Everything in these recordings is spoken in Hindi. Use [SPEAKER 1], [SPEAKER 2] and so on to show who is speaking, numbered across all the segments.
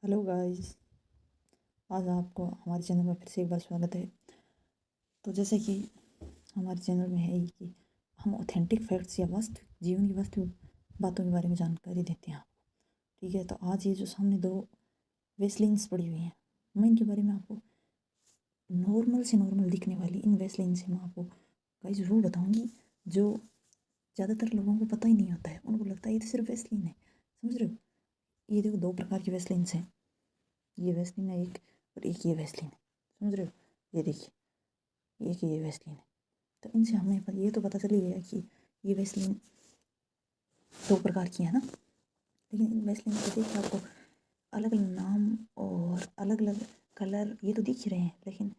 [SPEAKER 1] Hello guys. आज आपको हमारे चैनल में फिर से एक बार स्वागत है। तो जैसे कि हमारे चैनल में है ही कि हम ऑथेंटिक फैक्ट्स या वास्तविक जीवन की वास्तविक बातों के बारे में जानकारी देते हैं आपको। ठीक है, तो आज ये जो सामने दो वेस्लिन्स पड़ी हुई हैं, मैं इनके बारे में आपको नॉर्मल से नॉर्मल दिखने वाली इन वेस्लिन से मैं आपको गाइस वो बताऊँगी जो ज़्यादातर लोगों को पता ही नहीं होता है। उनको लगता है ये तो सिर्फ वेस्लिन है, समझ रहे हो। ये देखो, दो प्रकार की वेस्लिन्स हैं। ये वेस्लिन है एक, और एक ये वेस्लिन है, समझ रहे हो। ये देखिए, एक ये वेस्लिन है। तो इनसे हमें ये तो पता चल ही गया कि ये वेस्लिन दो प्रकार की है ना। लेकिन इन वेस्लिन के देखिए आपको अलग अलग नाम और अलग अलग कलर ये तो दिख ही रहे हैं, लेकिन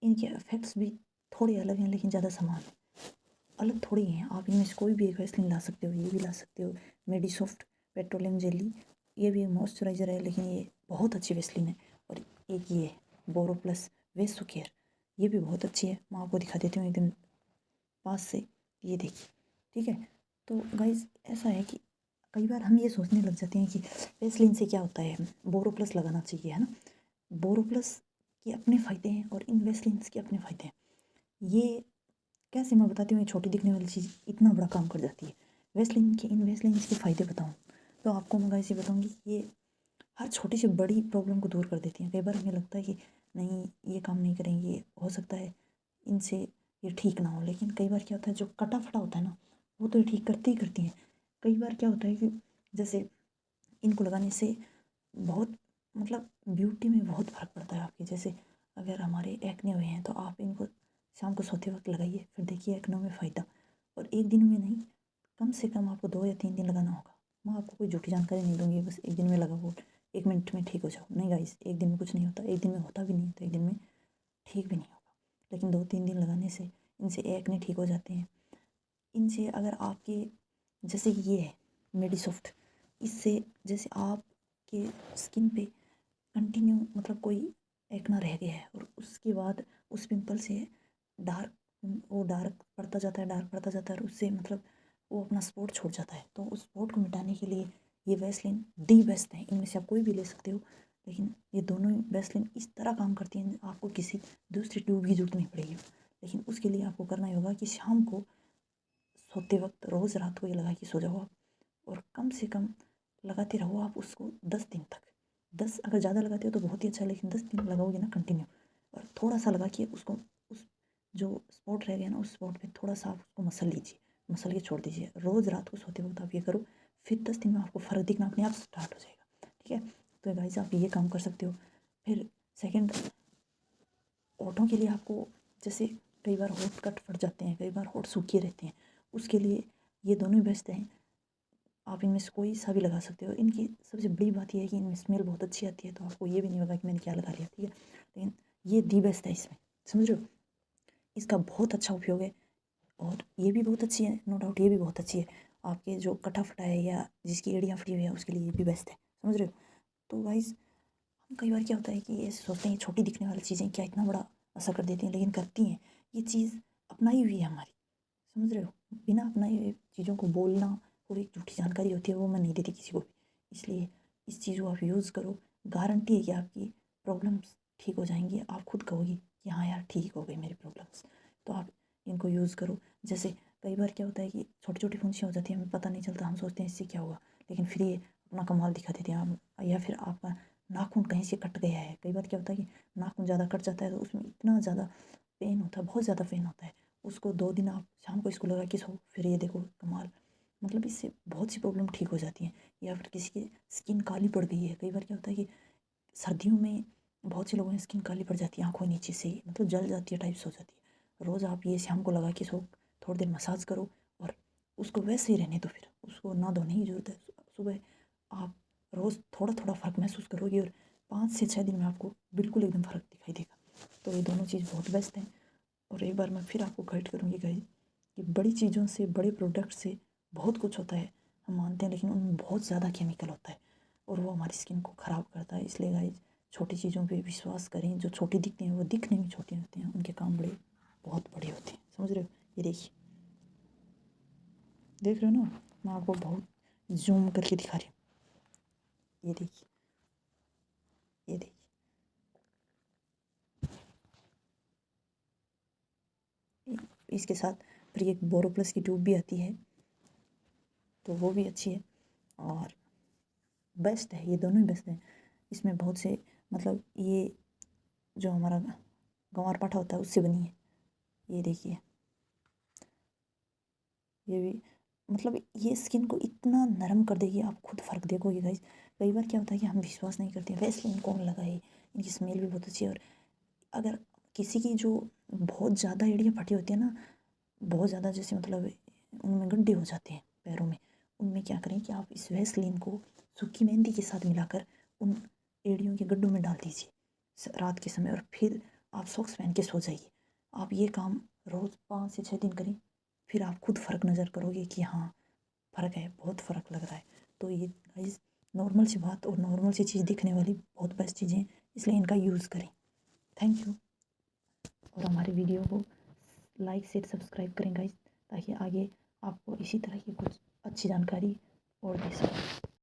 [SPEAKER 1] इनके इफेक्ट्स भी थोड़े अलग हैं, लेकिन ज़्यादा समान है। अलग थोड़ी हैं। आप इनमें से कोई भी एक वेस्लिन ला सकते हो, ये भी ला सकते हो। मेडिसॉफ्ट पेट्रोलियम जेली, ये भी मॉइस्चराइज़र है, लेकिन ये बहुत अच्छी वेस्लिन है। और एक ये बोरो प्लस वेस्टो केयर, ये भी बहुत अच्छी है। मैं आपको दिखा देती हूँ एकदम पास से। ये देखिए, ठीक है। तो गाइज ऐसा है कि कई बार हम ये सोचने लग जाते हैं कि वेस्लिन से क्या होता है, बोरो प्लस लगाना चाहिए, है ना। बोरो प्लस के अपने फ़ायदे हैं और इन वेस्लिन्स के अपने फ़ायदे हैं। ये कैसे, मैं बताती हूँ। ये छोटी दिखने वाली चीज़ इतना बड़ा काम कर जाती है। वेस्लिन के, इन वेस्लिन्स के फ़ायदे बताऊँ तो आपको मैं गाइस ये बताऊँगी कि ये हर छोटी से बड़ी प्रॉब्लम को दूर कर देती हैं। कई बार हमें लगता है कि नहीं, ये काम नहीं करेंगे, हो सकता है इनसे ये ठीक ना हो, लेकिन कई बार क्या होता है, जो कटा फटा होता है ना, वो तो ये ठीक करती ही करती हैं। कई बार क्या होता है कि जैसे इनको लगाने से बहुत, मतलब ब्यूटी में बहुत फ़र्क पड़ता है आपके। जैसे अगर हमारे एक्ने हुए हैं तो आप इनको शाम को सोते वक्त लगाइए, फिर देखिए एक्ने में फ़ायदा। और एक दिन में नहीं, कम से कम आपको 2 या 3 दिन लगाना होगा। मैं आपको कोई झूठी जानकारी नहीं दूँगी बस एक दिन में लगाओ, 1 मिनट में ठीक हो जाओ। नहीं गाइस, एक दिन में कुछ नहीं होता, एक दिन में होता भी नहीं है, तो एक दिन में ठीक भी नहीं होगा। लेकिन 2-3 दिन लगाने से इनसे एक्ने ठीक हो जाते हैं। इनसे अगर आपके, जैसे कि ये है मेडिसॉफ्ट, इससे जैसे आपके स्किन पे कंटिन्यू, मतलब कोई एक्ना रह गया है और उसके बाद उस पिंपल से डार्क, वो डार्क पड़ता जाता है, डार्क पड़ता जाता है, और उससे मतलब वो अपना स्पॉट छोड़ जाता है। तो उस स्पॉट को मिटाने के लिए ये वैसलीन दी बेस्ट है। इनमें से आप कोई भी ले सकते हो, लेकिन ये दोनों ही वैसलीन इस तरह काम करती हैं, आपको किसी दूसरी ट्यूब की जरूरत नहीं पड़ेगी। लेकिन उसके लिए आपको करना ही होगा कि शाम को सोते वक्त रोज़ रात को ये लगा के सो जाओ आप, और कम से कम लगाते रहो आप उसको 10 दिन तक। 10, अगर ज़्यादा लगाते हो तो बहुत ही अच्छा, लेकिन 10 दिन लगाओगे ना कंटिन्यू, और थोड़ा सा लगा के उसको, उस जो स्पॉट रह गया ना, उस स्पॉट पे थोड़ा सा आप उसको मसल लीजिए, मसल के छोड़ दीजिए। रोज़ रात को सोते वक्त आप ये करो, फिर 10 दिन में आपको फ़र्क दिखना अपने आप स्टार्ट हो जाएगा। ठीक है, तो गाइस आप ये काम कर सकते हो। फिर सेकेंड, होठों के लिए आपको, जैसे कई बार होठ कट फट जाते हैं, कई बार होठ सूखे रहते हैं, उसके लिए ये दोनों ही बेस्ट हैं। आप इनमें से कोई सा भी लगा सकते हो। इनकी सबसे बड़ी बात यह है कि इनमें स्मेल बहुत अच्छी आती है, तो आपको ये भी नहीं होगा कि मैंने क्या लगा लिया। ठीक है, लेकिन ये दी बेस्ट है इसमें, समझ रहे हो। इसका बहुत अच्छा उपयोग है, और ये भी बहुत अच्छी है, नो डाउट ये भी बहुत अच्छी है। आपके जो कटा फटा है या जिसकी एड़ियाँ फटी हुई है, उसके लिए ये भी बेस्ट है, समझ रहे हो। तो गाइज़, हम कई बार क्या होता है कि ये सोचते हैं छोटी दिखने वाली चीज़ें क्या इतना बड़ा असर कर देती हैं, लेकिन करती हैं। ये चीज़ अपनाई हुई है हमारी, समझ रहे हो। बिना अपनाई हुई चीज़ों को बोलना, वो एक झूठी जानकारी होती है, वो मैं नहीं देती किसी को भी। इसलिए इस चीज़ को आप यूज़ करो, गारंटी है कि आपकी प्रॉब्लम्स ठीक हो जाएंगी। आप खुद कहोगी कि हाँ यार, ठीक हो गई मेरी प्रॉब्लम्स। तो आप इनको यूज़ करो। जैसे कई बार क्या होता है कि छोटी छोटी फुंसियाँ हो जाती हैं, हमें पता नहीं चलता, हम सोचते हैं इससे क्या होगा, लेकिन फिर ये अपना कमाल दिखा देते हैं। आप, या फिर आपका नाखून कहीं से कट गया है, कई बार क्या होता है कि नाखून ज़्यादा कट जाता है, तो उसमें इतना ज़्यादा पेन होता है, बहुत ज़्यादा पेन होता है। उसको 2 दिन आप शाम को इसको लगा के सो, फिर ये देखो कमाल, मतलब इससे बहुत सी प्रॉब्लम ठीक हो जाती हैं। या फिर किसी की स्किन काली पड़ गई है, कई बार क्या होता है कि सर्दियों में बहुत से लोगों की स्किन काली पड़ जाती है, आँखों नीचे से, मतलब जल जाती है, टाइप्स हो जाती है। रोज़ आप ये शाम को लगा के सो, थोड़ी देर मसाज करो, और उसको वैसे ही रहने दो, फिर उसको ना धोने की ज़रूरत है। सुबह आप रोज़ थोड़ा थोड़ा फ़र्क महसूस करोगे, और 5 से 6 दिन में आपको बिल्कुल एकदम फ़र्क दिखाई देगा। तो ये दोनों चीज़ बहुत बेस्ट हैं। और एक बार मैं फिर आपको गाइड करूँगी गाइस, कि बड़ी चीज़ों से, बड़े प्रोडक्ट से बहुत कुछ होता है, हम मानते हैं, लेकिन उनमें बहुत ज़्यादा केमिकल होता है, और वो हमारी स्किन को ख़राब करता है। इसलिए गाइस, छोटी चीज़ों पे विश्वास करें। जो छोटी दिखती हैं वो दिखने में छोटी होती हैं, उनके काम बड़े, बहुत बड़े होते हैं, समझ रहे हो। ये देखिए, देख रहे हो ना, मैं आपको बहुत जूम करके दिखा रही हूँ। ये देखिए, ये देखिए, इसके साथ फिर एक बोरोप्लस की ट्यूब भी आती है, तो वो भी अच्छी है और बेस्ट है। ये दोनों ही बेस्ट हैं। इसमें बहुत से मतलब ये जो हमारा गंवार पाठा होता है उससे बनी है। ये देखिए, ये भी मतलब ये स्किन को इतना नरम कर देगी, आप खुद फ़र्क देखोगे गाइस। कई बार क्या होता है कि हम विश्वास नहीं करते हैं, वैसलीन कौन लगाए, इनकी स्मेल भी बहुत अच्छी है। और अगर किसी की जो बहुत ज़्यादा एड़ियाँ फटी होती है ना, बहुत ज़्यादा जैसे मतलब उनमें गड्ढे हो जाते हैं पैरों में, उनमें क्या करें कि आप इस वैसलीन को सूखी मेहंदी के साथ मिलाकर उन एड़ियों के गड्ढों में डाल दीजिए रात के समय, और फिर आप सॉक्स पहन के सो जाइए। आप ये काम रोज़ 5 से 6 दिन करें, फिर आप खुद फ़र्क नज़र करोगे कि हाँ फ़र्क है, बहुत फ़र्क लग रहा है। तो ये गाइस नॉर्मल सी बात और नॉर्मल सी चीज़ दिखने वाली बहुत बेस्ट चीज़ें, इसलिए इनका यूज़ करें। Thank you. और हमारे वीडियो को लाइक शेयर सब्सक्राइब करें गाइस, ताकि आगे आपको इसी तरह की कुछ अच्छी जानकारी और दे सकें।